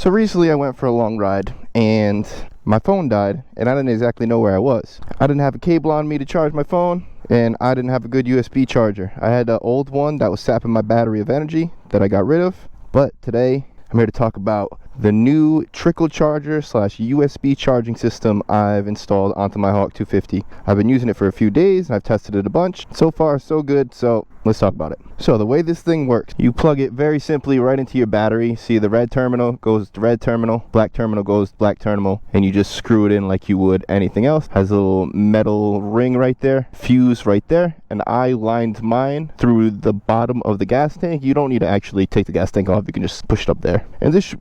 So recently I went for a long ride and my phone died and I didn't exactly know where I was. I didn't have a cable on me to charge my phone and I didn't have a good USB charger. I had an old one that was sapping my battery of energy that I got rid of. But today I'm here to talk about the new Trickle charger / USB charging system I've installed onto my Hawk 250. I've been using it for a few days and I've tested it a bunch. So far so good, so let's talk about it. So the way this thing works, you plug it very simply right into your battery. See, the red terminal goes to red terminal, black terminal goes to black terminal, and you just screw it in like you would anything else. Has a little metal ring right there, fuse right there, and I lined mine through the bottom of the gas tank. You don't need to actually take the gas tank off, you can just push it up there. And this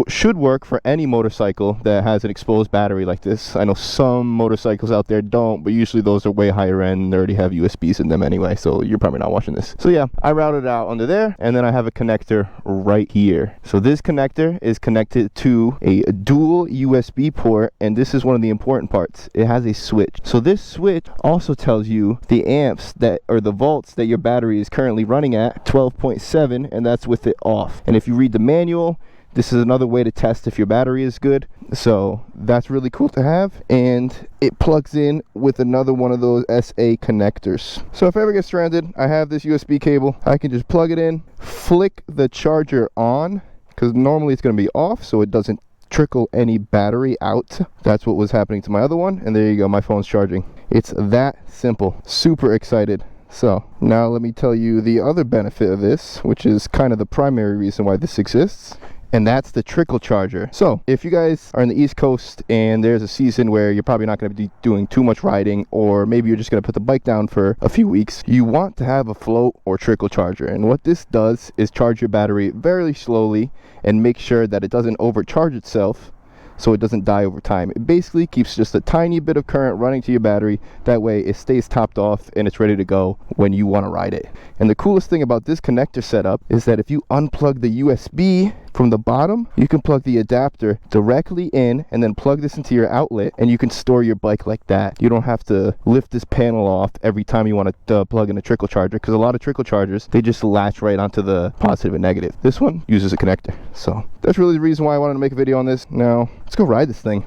should work for any motorcycle that has an exposed battery like this. I know some motorcycles out there don't, but usually those are way higher end. They already have USBs in them anyway, so you're probably not watching this. So yeah, I routed it out under there, and then I have a connector right here. So this connector is connected to a dual USB port, and this is one of the important parts. It has a switch. So this switch also tells you the amps that, or the volts that your battery is currently running at, 12.7, and that's with it off. And if you read the manual, this is another way to test if your battery is good. So that's really cool to have, and it plugs in with another one of those SA connectors. So if I ever get stranded, I have this USB cable. I can just plug it in, flick the charger on, because normally it's going to be off so it doesn't trickle any battery out. That's what was happening to my other one, and there you go, my phone's charging. It's that simple. Super excited. So now let me tell you the other benefit of this, which is kind of the primary reason why this exists, and that's the Trickle charger. So if you guys are in the East Coast and there's a season where you're probably not going to be doing too much riding, or maybe you're just going to put the bike down for a few weeks, you want to have a float or Trickle charger. And what this does is charge your battery very slowly and make sure that it doesn't overcharge itself, so it doesn't die over time. It basically keeps just a tiny bit of current running to your battery. That way it stays topped off and it's ready to go when you want to ride it. And the coolest thing about this connector setup is that if you unplug the USB from the bottom, you can plug the adapter directly in and then plug this into your outlet, and you can store your bike like that. You don't have to lift this panel off every time you want to plug in a Trickle charger, because a lot of Trickle chargers, they just latch right onto the positive and negative. This one uses a connector. So that's really the reason why I wanted to make a video on this. Now let's go ride this thing.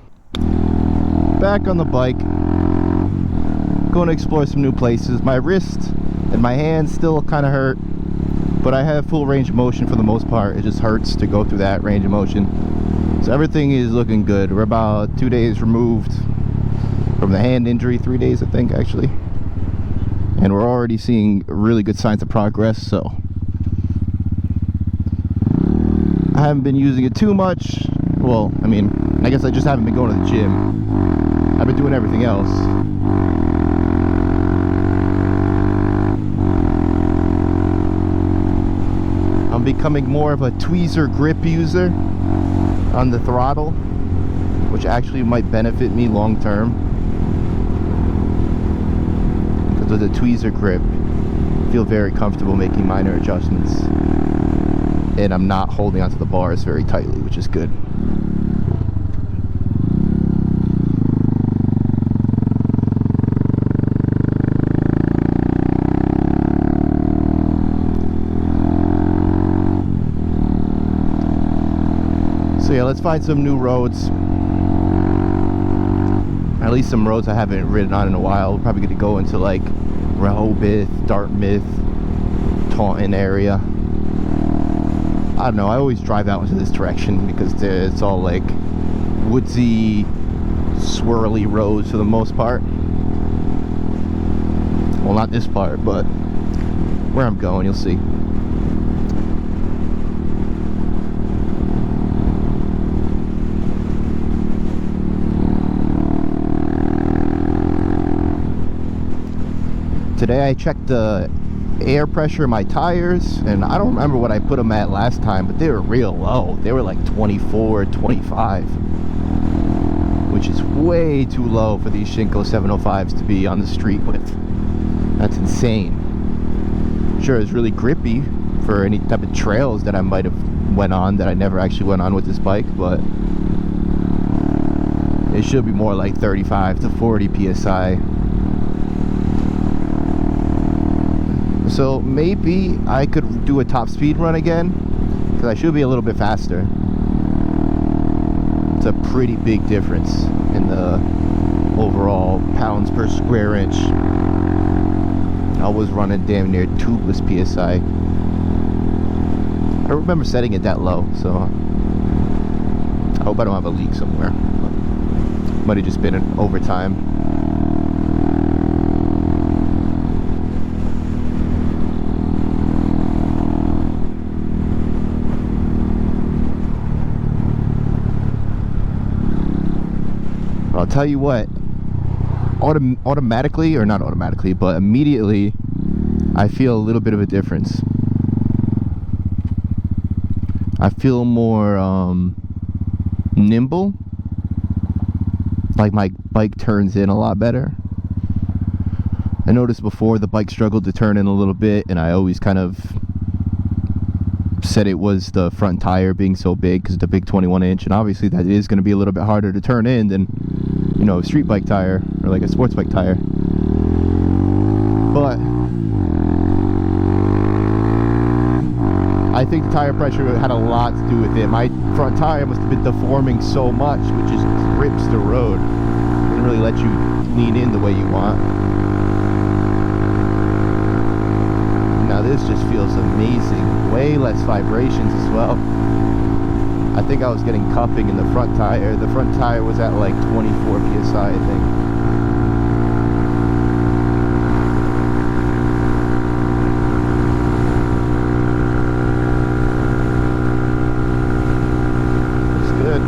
Back on the bike, going to explore some new places. My wrist and my hands still kind of hurt, but I have full range of motion for the most part. It just hurts to go through that range of motion. So everything is looking good. We're about 2 days removed from the hand injury, 3 days I think actually, and we're already seeing really good signs of progress. So I haven't been using it too much. Well, I mean, I guess I just haven't been going to the gym. I've been doing everything else. I'm becoming more of a tweezer grip user on the throttle, which actually might benefit me long term, because with the tweezer grip I feel very comfortable making minor adjustments, and I'm not holding onto the bars very tightly, which is good. So yeah, let's find some new roads. At least some roads I haven't ridden on in a while. We're probably going to go into like Rehoboth, Dartmouth, Taunton area. I don't know, I always drive out into this direction because it's all like woodsy, swirly roads for the most part. Well, not this part, but where I'm going, you'll see. Today I checked the air pressure in my tires, and I don't remember what I put them at last time, but they were real low. They were like 24, 25, which is way too low for these Shinko 705s to be on the street with. That's insane. Sure, it's really grippy for any type of trails that I might have went on that I never actually went on with this bike, but it should be more like 35 to 40 psi. So maybe I could do a top speed run again, because I should be a little bit faster. It's a pretty big difference in the overall pounds per square inch. I was running damn near tubeless PSI. I remember setting it that low, so I hope I don't have a leak somewhere. Might have just been an overtime. I'll tell you what, automatically, or not automatically, but immediately, I feel a little bit of a difference. I feel more nimble, like my bike turns in a lot better. I noticed before the bike struggled to turn in a little bit, and I always kind of said it was the front tire being so big because of the big 21-inch, and obviously that is going to be a little bit harder to turn in than, you know, a street bike tire or like a sports bike tire. But I think the tire pressure had a lot to do with it. My front tire must have been deforming so much, which just grips the road. It doesn't really let you lean in the way you want. Now this just feels amazing. Way less vibrations as well. I think I was getting cupping in the front tire. The front tire was at like 24 PSI, I think. It's good.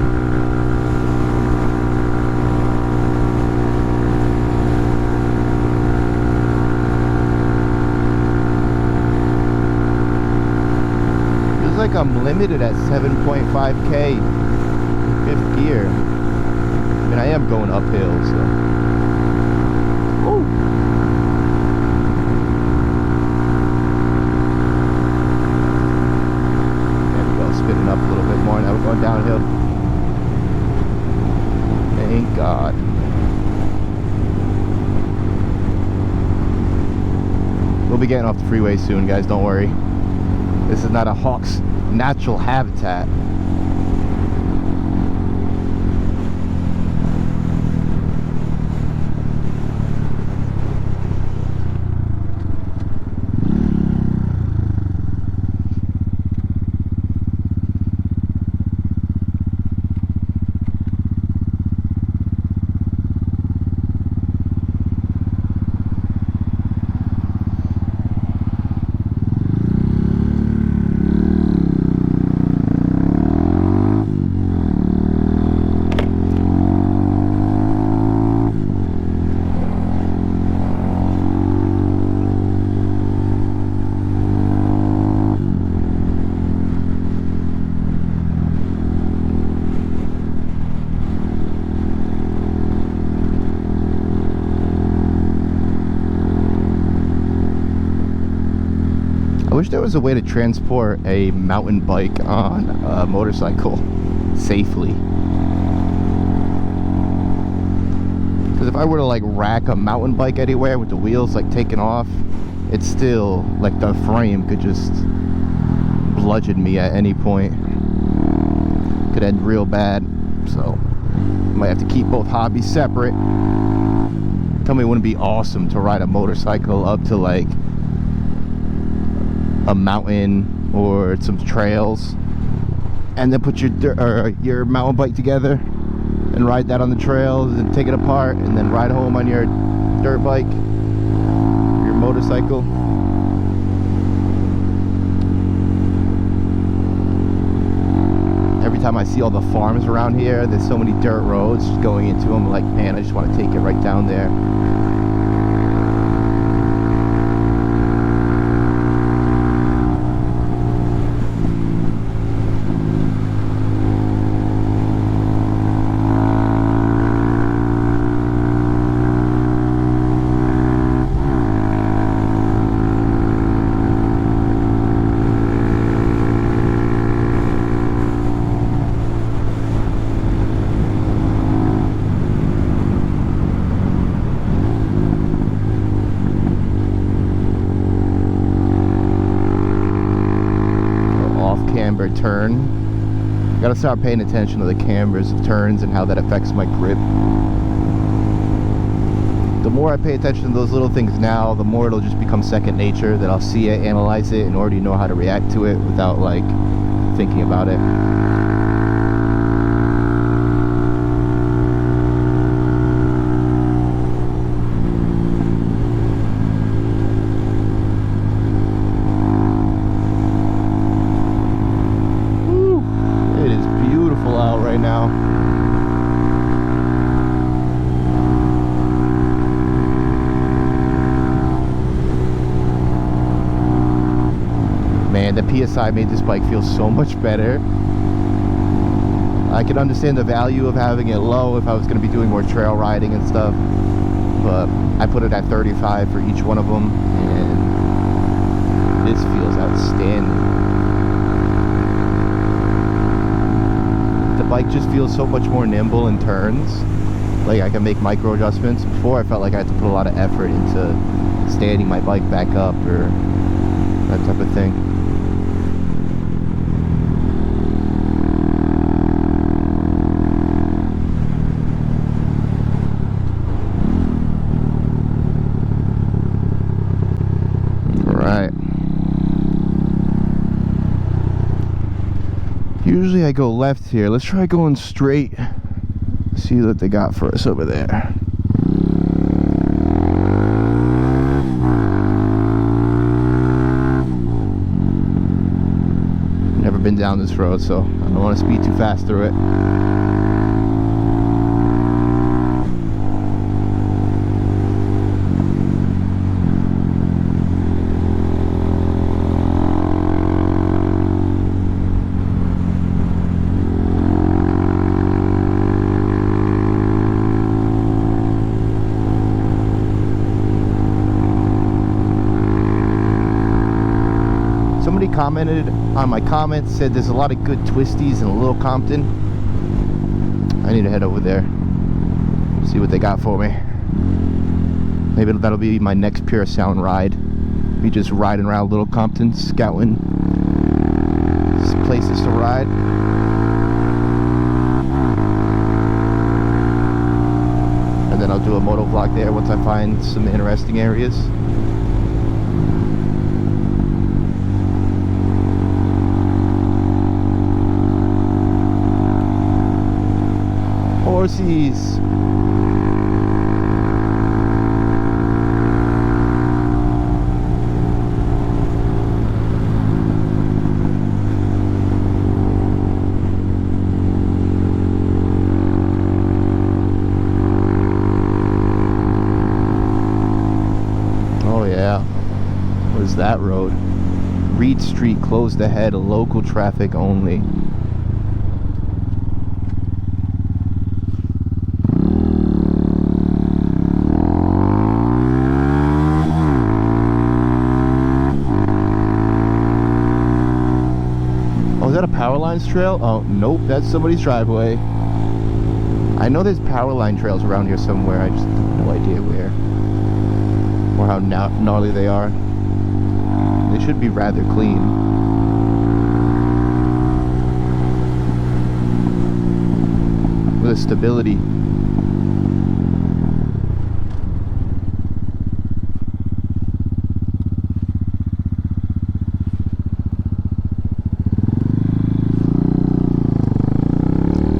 Feels like I'm limited at 7.5K fifth gear. I mean, I am going uphill, so. Woo. There we go, spinning up a little bit more. Now we're going downhill. Thank God. We'll be getting off the freeway soon, guys, don't worry. This is not a hawk's natural habitat. I wish there was a way to transport a mountain bike on a motorcycle safely. Because if I were to like rack a mountain bike anywhere with the wheels like taken off, it's still like the frame could just bludgeon me at any point. Could end real bad. So might have to keep both hobbies separate. Tell me it wouldn't be awesome to ride a motorcycle up to like a mountain or some trails, and then put your mountain bike together and ride that on the trails, and take it apart, and then ride home on your dirt bike, your motorcycle. Every time I see all the farms around here, there's so many dirt roads going into them, like, man, I just want to take it right down there. Turn. Gotta start paying attention to the cameras of turns and how that affects my grip. The more I pay attention to those little things now, the more it'll just become second nature, that I'll see it, analyze it, and already know how to react to it without like thinking about it. Woo! It is beautiful out right now. Man, the PSI made this bike feel so much better. I could understand the value of having it low if I was going to be doing more trail riding and stuff, but I put it at 35 for each one of them, and this feels outstanding. The bike just feels so much more nimble in turns. Like, I can make micro adjustments. Before, I felt like I had to put a lot of effort into standing my bike back up or that type of thing. Usually I go left here. Let's try going straight. See what they got for us over there. Never been down this road, so I don't want to speed too fast through it. Commented on my comments, said there's a lot of good twisties in Little Compton. I need to head over there, see what they got for me. Maybe that'll be my next Pure Sound ride. Be just riding around Little Compton, scouting places to ride. And then I'll do a motovlog there once I find some interesting areas. Horsies. Oh yeah. What is that road? Reed Street closed ahead, local traffic only. Is that a power lines trail? Oh, nope, that's somebody's driveway. I know there's power line trails around here somewhere. I just have no idea where or how gnarly they are. They should be rather clean. With the stability.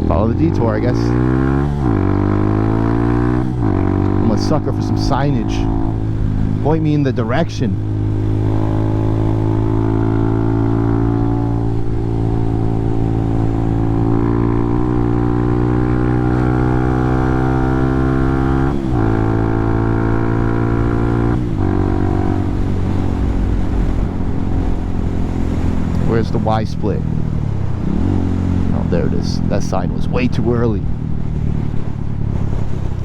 Follow the detour, I guess. I'm a sucker for some signage. Point me in the direction. Where's the Y split? There it is. That sign was way too early.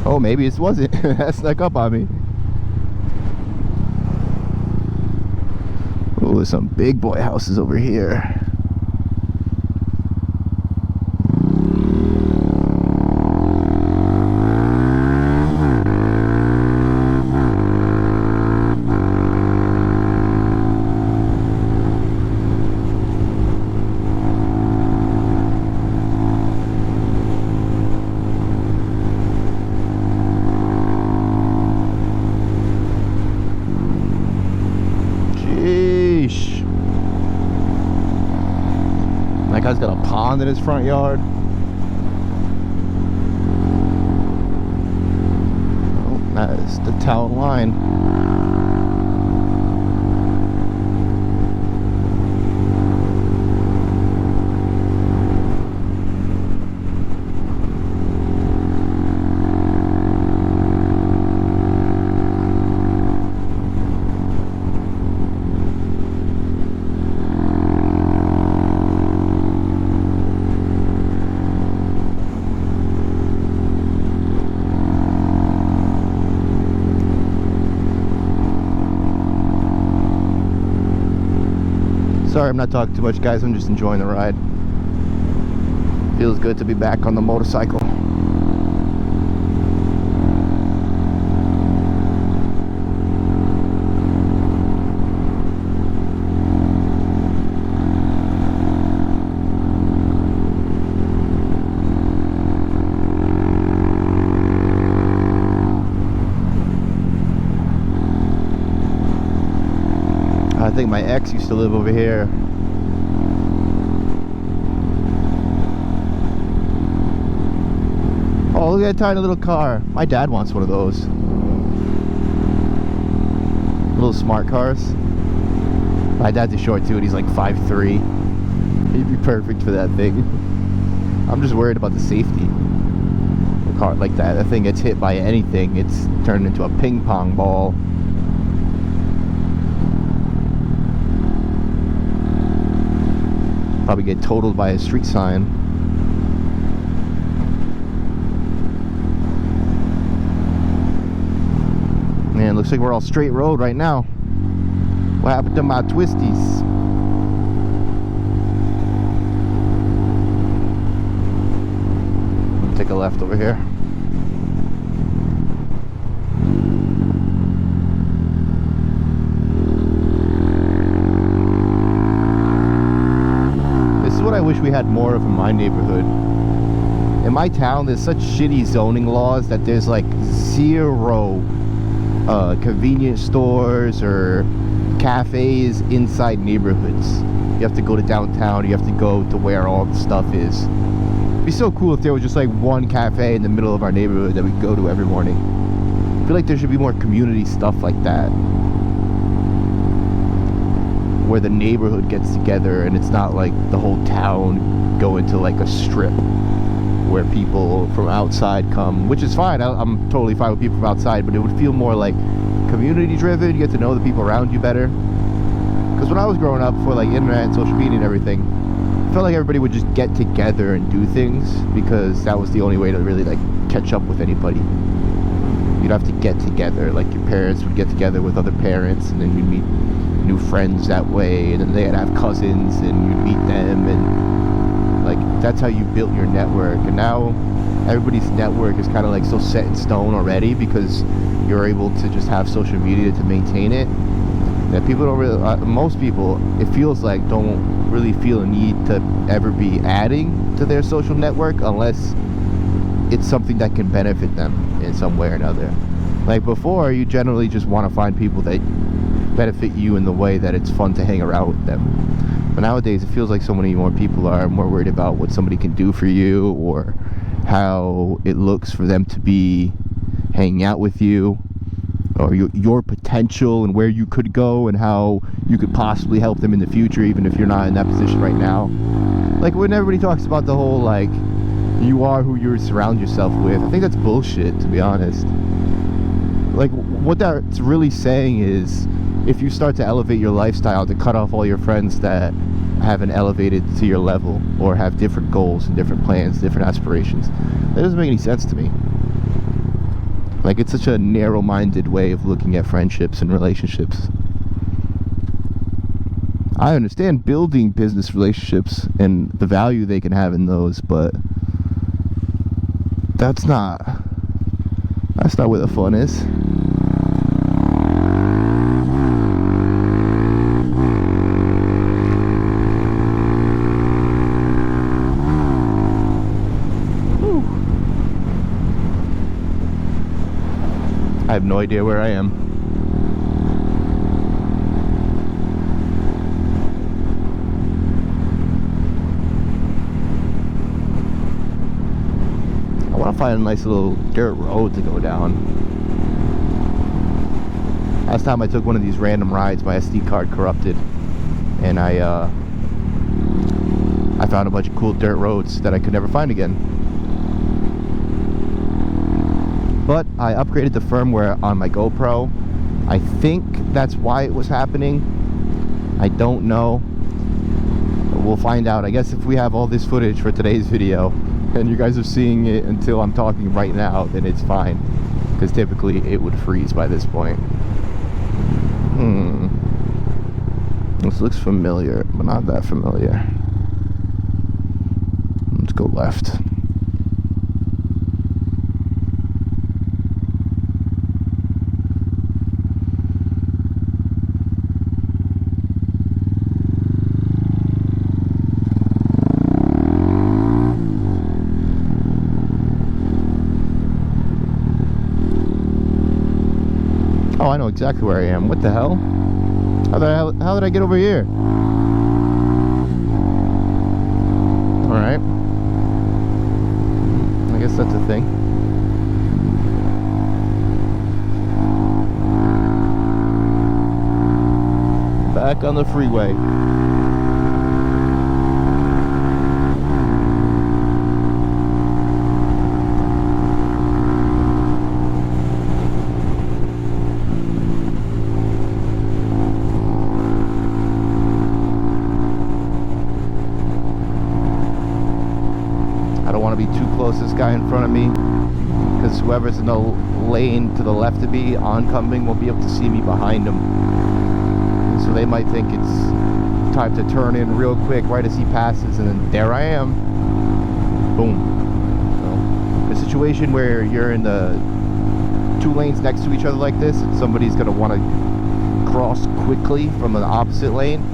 Oh, maybe it wasn't. That snuck up on me. Oh, there's some big boy houses over here. pond in his front yard. Oh, that is the town line. Sorry, I'm not talking too much, guys. I'm just enjoying the ride. Feels good to be back on the motorcycle. I think my ex used to live over here. Oh, look at that tiny little car. My dad wants one of those. Little smart cars. My dad's a short dude. He's like 5'3". He'd be perfect for that thing. I'm just worried about the safety. A car like that, that thing gets hit by anything, it's turned into a ping pong ball. Probably get totaled by a street sign. Man, looks like we're all straight road right now. What happened to my twisties? Take a left over here. I wish we had more of in my neighborhood. In my town, there's such shitty zoning laws that there's like zero convenience stores or cafes inside neighborhoods. You have to go to downtown, you have to go to where all the stuff is. It'd be so cool if there was just like one cafe in the middle of our neighborhood that we go to every morning. I feel like there should be more community stuff like that, where the neighborhood gets together and it's not like the whole town go into like a strip where people from outside come, which is fine. I'm totally fine with people from outside, but it would feel more like community driven. You get to know the people around you better. Because when I was growing up, before like internet and social media and everything, I felt like everybody would just get together and do things because that was the only way to really like catch up with anybody. You'd have to get together, like your parents would get together with other parents, and then you'd meet new friends that way, and then they'd have cousins and you'd meet them, and like that's how you built your network. And now everybody's network is kind of like so set in stone already because you're able to just have social media to maintain it, that people don't really, most people, it feels like, don't really feel a need to ever be adding to their social network unless it's something that can benefit them in some way or another. Like before, you generally just want to find people that benefit you in the way that it's fun to hang around with them. But nowadays, it feels like so many more people are more worried about what somebody can do for you or how it looks for them to be hanging out with you, or your potential and where you could go and how you could possibly help them in the future, even if you're not in that position right now. Like when everybody talks about the whole like you are who you surround yourself with, I think that's bullshit, to be honest. Like what that's really saying is, if you start to elevate your lifestyle to cut off all your friends that haven't elevated to your level or have different goals and different plans, different aspirations, that doesn't make any sense to me. Like, it's such a narrow-minded way of looking at friendships and relationships. I understand building business relationships and the value they can have in those, but that's not where the fun is. I have no idea where I am. want to find a nice little dirt road to go down. Last time I took one of these random rides, my SD card corrupted, and I found a bunch of cool dirt roads that I could never find again. But I upgraded the firmware on my GoPro. I think that's why it was happening. I don't know. We'll find out. I guess if we have all this footage for today's video and you guys are seeing it until I'm talking right now, then it's fine, because typically it would freeze by this point. This looks familiar, but not that familiar. Let's go left. Oh, I know exactly where I am. What the hell? How did I get over here? Alright. I guess that's a thing. Back on the freeway. Be too close to this guy in front of me, because whoever's in the lane to the left of me oncoming won't be able to see me behind him, and so they might think it's time to turn in real quick right as he passes, and then there I am. Boom. So, a situation where you're in the two lanes next to each other like this, and somebody's going to want to cross quickly from the opposite lane,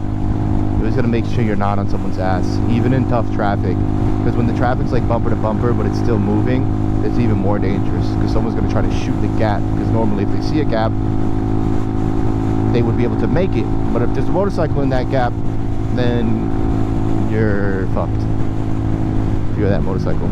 you're just going to make sure you're not on someone's ass, even in tough traffic. Because when the traffic's like bumper to bumper, but it's still moving, it's even more dangerous, because someone's going to try to shoot the gap. Because normally if they see a gap, they would be able to make it. But if there's a motorcycle in that gap, then you're fucked. If you're that motorcycle.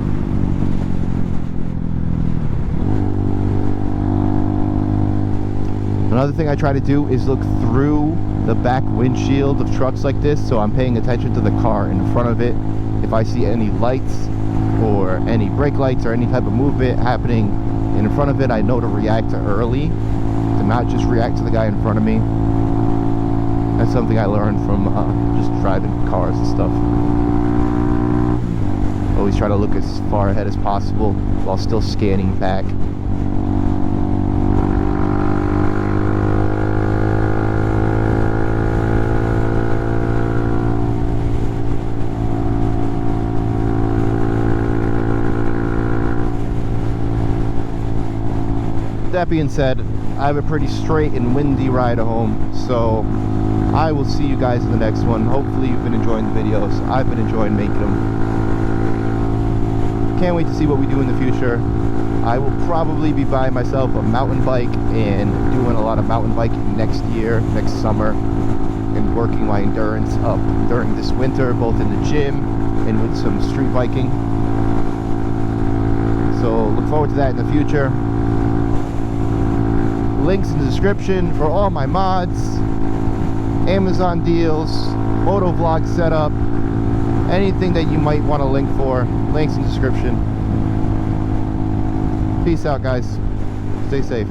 Another thing I try to do is look through the back windshield of trucks like this, so I'm paying attention to the car in front of it. If I see any lights or any brake lights or any type of movement happening in front of it, I know to react to early, to not just react to the guy in front of me. That's something I learned from just driving cars and stuff. Always try to look as far ahead as possible while still scanning back. That being said, I have a pretty straight and windy ride home, so I will see you guys in the next one. Hopefully you've been enjoying the videos. I've been enjoying making them. Can't wait to see what we do in the future. I will probably be buying myself a mountain bike and doing a lot of mountain biking next year, next summer, and working my endurance up during this winter, both in the gym and with some street biking. So look forward to that in the future. Links in the description for all my mods, Amazon deals, MotoVlog Setup, anything that you might want to link for, links in the description. Peace out, guys. Stay safe.